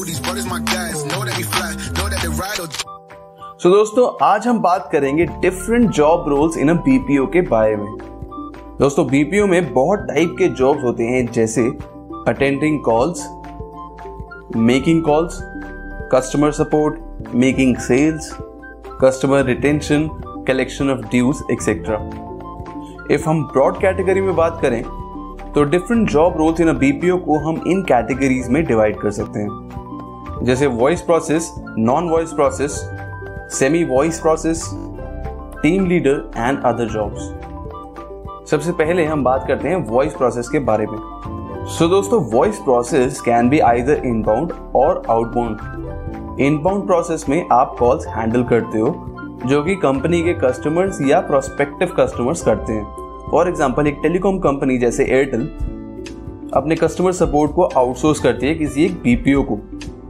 these brothers my guys, know that we fly, know that they ride or So दोस्तों आज हम बात करेंगे different job roles in a BPO के बारे में। दोस्तों बीपीओ में बहुत टाइप के जॉब्स होते हैं जैसे attending calls, making calls, customer support, making sales, customer retention, collection of dues etcetera. If हम ब्रॉड कैटेगरी में बात करें तो different job roles in a BPO को हम इन कैटेगरीज में डिवाइड कर सकते हैं, जैसे voice process, non voice process, semi voice process, team leader and other jobs. सबसे पहले हम बात करते हैं वॉइस प्रोसेस के बारे में। सो दोस्तों voice process can be either inbound और आउटबाउंड। इनबाउंड प्रोसेस में आप कॉल्स हैंडल करते हो जो कि कंपनी के कस्टमर्स या प्रोस्पेक्टिव कस्टमर्स करते हैं। फॉर एग्जाम्पल एक टेलीकॉम कंपनी जैसे एयरटेल अपने कस्टमर सपोर्ट को आउटसोर्स करती है किसी एक बीपीओ को।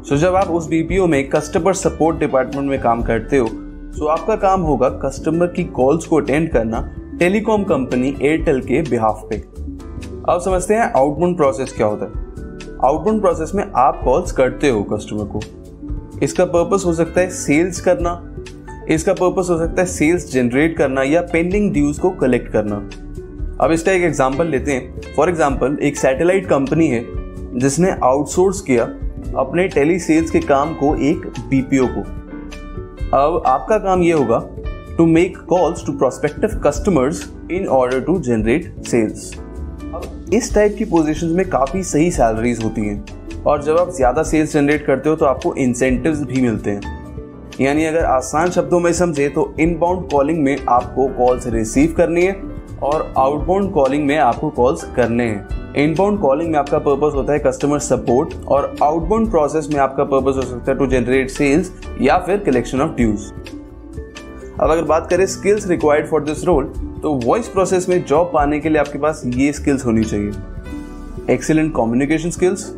सो जब आप उस बीपीओ में कस्टमर सपोर्ट डिपार्टमेंट में काम करते हो तो आपका काम होगा कस्टमर की कॉल्स को अटेंड करना टेलीकॉम कंपनी एयरटेल के बिहाफ पे। अब समझते हैं आउटबाउंड प्रोसेस क्या होता है। आउटबाउंड प्रोसेस में आप कॉल्स करते हो कस्टमर को। इसका पर्पस हो सकता है सेल्स करना, इसका पर्पस हो सकता है सेल्स जनरेट करना या पेंडिंग ड्यूज को कलेक्ट करना। अब इसका एक एग्जांपल लेते हैं। फॉर एग्जांपल एक सैटेलाइट कंपनी है जिसने आउटसोर्स किया अपने टेली सेल्स के काम को एक बीपीओ को। अब आपका काम ये होगा to make calls to prospective customers in order to generate sales. अब इस टाइप की पोजीशंस में काफ़ी सही सैलरीज होती हैं और जब आप ज़्यादा सेल्स जनरेट करते हो तो आपको इंसेंटिव्स भी मिलते हैं। यानी अगर आसान शब्दों में समझे तो इनबाउंड कॉलिंग में आपको कॉल्स रिसीव करनी है और आउटबाउंड कॉलिंग में आपको कॉल्स करने हैं। इनबाउंड कॉलिंग में आपका पर्पस होता है कस्टमर सपोर्ट और आउटबाउंड प्रोसेस में आपका पर्पस हो सकता है टू जनरेट सेल्स या फिर कलेक्शन ऑफ ड्यूज। अब अगर बात करें skills required for this role तो वॉइस प्रोसेस में जॉब पाने के लिए आपके पास ये स्किल्स होनी चाहिए: excellent communication skills,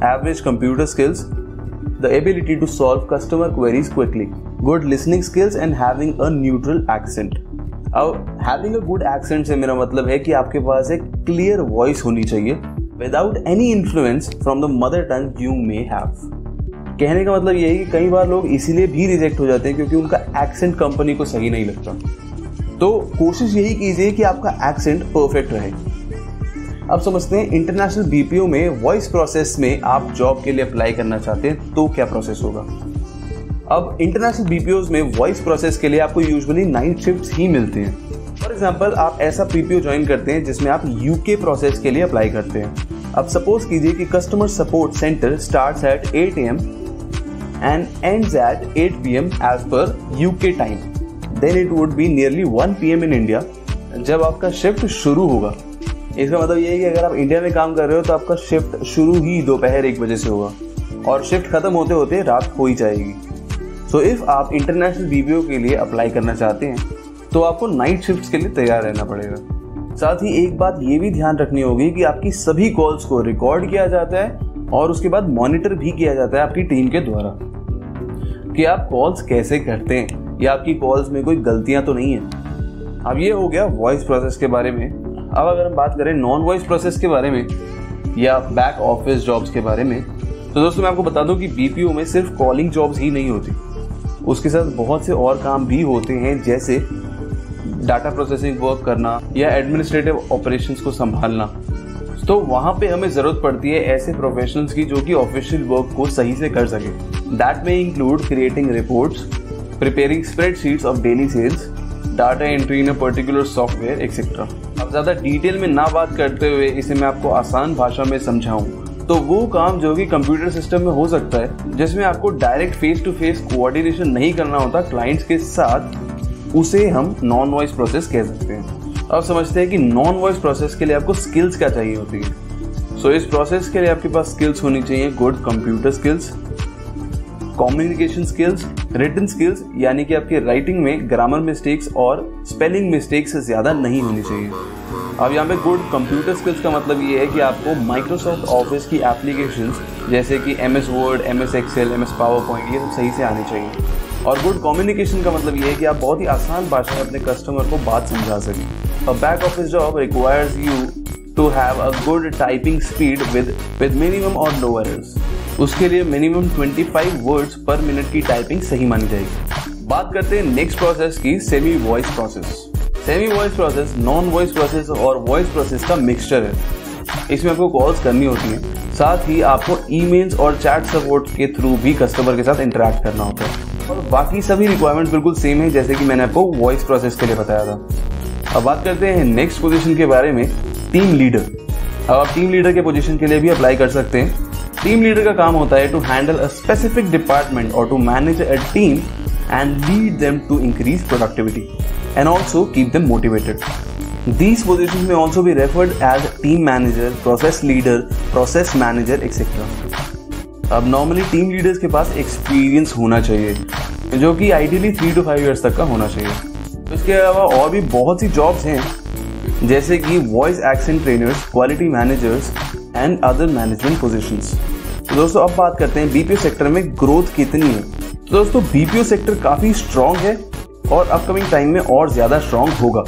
average computer skills, the ability to solve customer queries quickly, good listening skills and having a neutral accent। अब having a good accent से मेरा मतलब है कि आपके पास एक clear voice होनी चाहिए without any influence from the mother tongue you may have। कहने का मतलब ये है कि कई बार लोग इसीलिए भी रिजेक्ट हो जाते हैं क्योंकि उनका एक्सेंट कंपनी को सही नहीं लगता। तो कोशिश यही कीजिए कि आपका एक्सेंट परफेक्ट रहे। अब समझते हैं इंटरनेशनल बीपीओ में वॉइस प्रोसेस में आप जॉब के लिए अप्लाई करना चाहते हैं तो क्या प्रोसेस होगा। अब इंटरनेशनल बीपीओज में वॉइस प्रोसेस के लिए आपको यूजुअली नाइट शिफ्ट्स ही मिलते हैं। फॉर एग्जांपल आप ऐसा बीपीओ ज्वाइन करते हैं जिसमें आप यूके प्रोसेस के लिए अप्लाई करते हैं। अब सपोज कीजिए कि customer support centre starts at 8 AM and ends at 8 PM as per UK time, then it would be nearly 1 PM इन इंडिया जब आपका शिफ्ट शुरू होगा। इसका मतलब ये है कि अगर आप इंडिया में काम कर रहे हो तो आपका शिफ्ट शुरू ही दोपहर 1 बजे से होगा और शिफ्ट खत्म होते होते रात हो ही जाएगी। सो इफ आप इंटरनेशनल बीपीओ के लिए अप्लाई करना चाहते हैं तो आपको नाइट शिफ्ट्स के लिए तैयार रहना पड़ेगा। साथ ही एक बात ये भी ध्यान रखनी होगी कि आपकी सभी कॉल्स को रिकॉर्ड किया जाता है और उसके बाद मॉनिटर भी किया जाता है आपकी टीम के द्वारा कि आप कॉल्स कैसे करते हैं या आपकी कॉल्स में कोई गलतियां तो नहीं है। अब ये हो गया वॉइस प्रोसेस के बारे में। अब अगर हम बात करें नॉन वॉइस प्रोसेस के बारे में या बैक ऑफिस जॉब्स के बारे में तो दोस्तों मैं आपको बता दूं कि बीपीओ में सिर्फ कॉलिंग जॉब्स ही नहीं होती, उसके साथ बहुत से और काम भी होते हैं जैसे डाटा प्रोसेसिंग वर्क करना या एडमिनिस्ट्रेटिव ऑपरेशंस को संभालना। तो वहाँ पे हमें ज़रूरत पड़ती है ऐसे प्रोफेशनल्स की जो कि ऑफिशियल वर्क को सही से कर सके। दैट में include creating reports, preparing spreadsheets of daily sales, data entry in a particular software etcetera. अब ज़्यादा डिटेल में ना बात करते हुए इसे मैं आपको आसान भाषा में समझाऊं तो वो काम जो कि कंप्यूटर सिस्टम में हो सकता है जिसमें आपको direct face to face coordination नहीं करना होता क्लाइंट्स के साथ, उसे हम नॉन वॉइस प्रोसेस कह सकते हैं। अब समझते हैं कि नॉन वॉइस प्रोसेस के लिए आपको स्किल्स क्या चाहिए होती है। सो इस प्रोसेस के लिए आपके पास स्किल्स होनी चाहिए: good computer skills, communication skills, written skills यानी कि आपकी राइटिंग में ग्रामर मिस्टेक्स और स्पेलिंग मिस्टेक्स ज़्यादा नहीं होनी चाहिए। अब यहाँ पे गुड कंप्यूटर स्किल्स का मतलब ये है कि आपको माइक्रोसॉफ्ट ऑफिस की एप्लीकेशंस जैसे कि MS Word, MS Excel, MS PowerPoint ये सब सही से आने चाहिए। और गुड कम्युनिकेशन का मतलब ये है कि आप बहुत ही आसान भाषा में अपने कस्टमर को बात समझा सकें। A back office job requires you to have a good typing speed with minimum or no errors. उसके लिए मिनिमम 25 वर्ड्स पर मिनट की टाइपिंग सही मानी जाएगी। बात करते हैं नेक्स्ट प्रोसेस की, semi voice process. Semi voice process non voice process और वॉइस प्रोसेस का मिक्सचर है। इसमें आपको कॉल्स करनी होती हैं, साथ ही आपको ईमेल्स और चैट सपोर्ट के थ्रू भी कस्टमर के साथ इंटरेक्ट करना होता है और बाकी सभी रिक्वायरमेंट्स बिल्कुल सेम है जैसे कि मैंने आपको वॉइस प्रोसेस के लिए बताया था। अब बात करते हैं नेक्स्ट पोजीशन के बारे में, टीम लीडर। अब आप टीम लीडर के पोजीशन के लिए भी अप्लाई कर सकते हैं। टीम लीडर का काम होता है to handle a specific department और to manage a team and lead them to increase productivity and also keep them motivated. These positions may also be referred as team manager, process leader, process manager, etc. अब normally team leaders के पास experience होना चाहिए जो कि ideally 3 to 5 years तक का होना चाहिए। इसके अलावा और भी बहुत सी जॉब्स हैं जैसे कि voice accent trainers, quality managers and other management positions. तो दोस्तों अब बात करते हैं बीपीओ सेक्टर में ग्रोथ कितनी है। तो दोस्तों बीपीओ सेक्टर काफ़ी स्ट्रॉन्ग है और अपकमिंग टाइम में और ज़्यादा स्ट्रॉन्ग होगा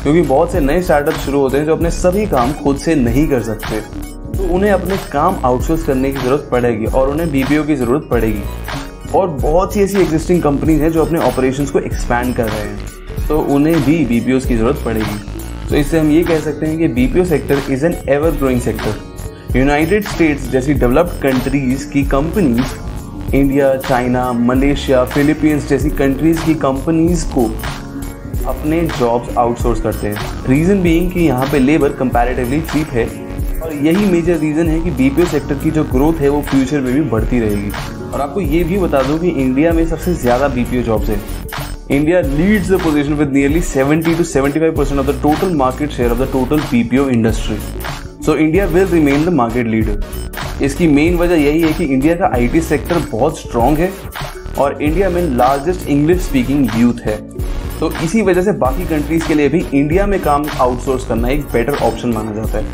क्योंकि बहुत से नए स्टार्टअप शुरू होते हैं जो अपने सभी काम खुद से नहीं कर सकते, तो उन्हें अपने काम आउटसोर्स करने की ज़रूरत पड़ेगी और उन्हें बीपीओ की ज़रूरत पड़ेगी। और बहुत सी ऐसी एग्जिस्टिंग कंपनीज हैं जो अपने ऑपरेशंस को एक्सपैंड कर रहे हैं, तो उन्हें भी बीपीओस की ज़रूरत पड़ेगी। तो इससे हम ये कह सकते हैं कि BPO sector is an ever growing sector. United states जैसी डेवलप्ड कंट्रीज़ की companies, India, China, Malaysia, Philippines जैसी कंट्रीज की कंपनीज को अपने जॉब्स आउटसोर्स करते हैं। रीज़न बीइंग कि यहाँ पे लेबर कंपैरेटिवली चीप है और यही मेजर रीज़न है कि बीपीओ सेक्टर की जो ग्रोथ है वो फ्यूचर में भी बढ़ती रहेगी। और आपको ये भी बता दूं कि इंडिया में सबसे ज़्यादा बीपीओ जॉब्स है। India leads the position with nearly 70 to 75% of the total market share of the total BPO industry. So India will remain the market leader. इसकी मेन वजह यही है कि इंडिया का आईटी सेक्टर बहुत स्ट्रॉन्ग है और इंडिया में लार्जेस्ट इंग्लिश स्पीकिंग यूथ है, तो इसी वजह से बाकी कंट्रीज के लिए भी इंडिया में काम आउटसोर्स करना एक बेटर ऑप्शन माना जाता है।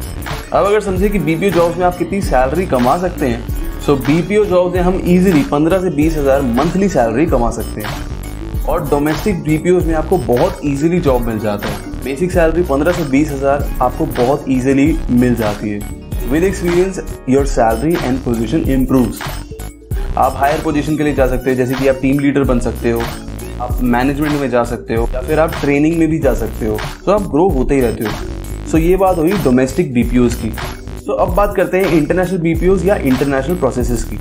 अब अगर समझे कि बीपीओ जॉब्स में आप कितनी सैलरी कमा सकते हैं, सो बीपीओ जॉब्स में हम इजीली 15 से 20 हज़ार मंथली सैलरी कमा सकते हैं और डोमेस्टिक बीपीओ में आपको बहुत ईजिली जॉब मिल जाता है। बेसिक सैलरी 15 से 20 हज़ार आपको बहुत ईजिली मिल जाती है। With experience, your salary and position improves. आप हायर पोजीशन के लिए जा सकते हैं जैसे कि आप टीम लीडर बन सकते हो, आप मैनेजमेंट में जा सकते हो या फिर आप ट्रेनिंग में भी जा सकते हो, तो आप ग्रो होते ही रहते हो। सो ये बात हुई डोमेस्टिक बीपीओज की। तो अब बात करते हैं इंटरनेशनल बीपीओज या इंटरनेशनल प्रोसेसेस की।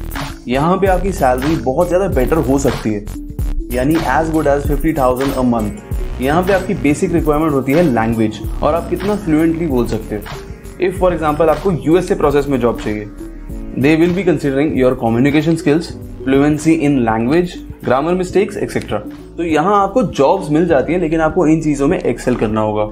यहाँ पे आपकी सैलरी बहुत ज़्यादा बेटर हो सकती है, यानी as good as 50,000 a month. यहाँ पे आपकी बेसिक रिक्वायरमेंट होती है लैंग्वेज और आप कितना फ्लुएंटली बोल सकते हो। इफ फॉर एग्जाम्पल आपको यूएसए प्रोसेस में जॉब चाहिए, they will be considering your communication skills, fluency in language, grammar mistakes etcetera. तो यहाँ आपको जॉब्स मिल जाती है लेकिन आपको इन चीज़ों में एक्सेल करना होगा।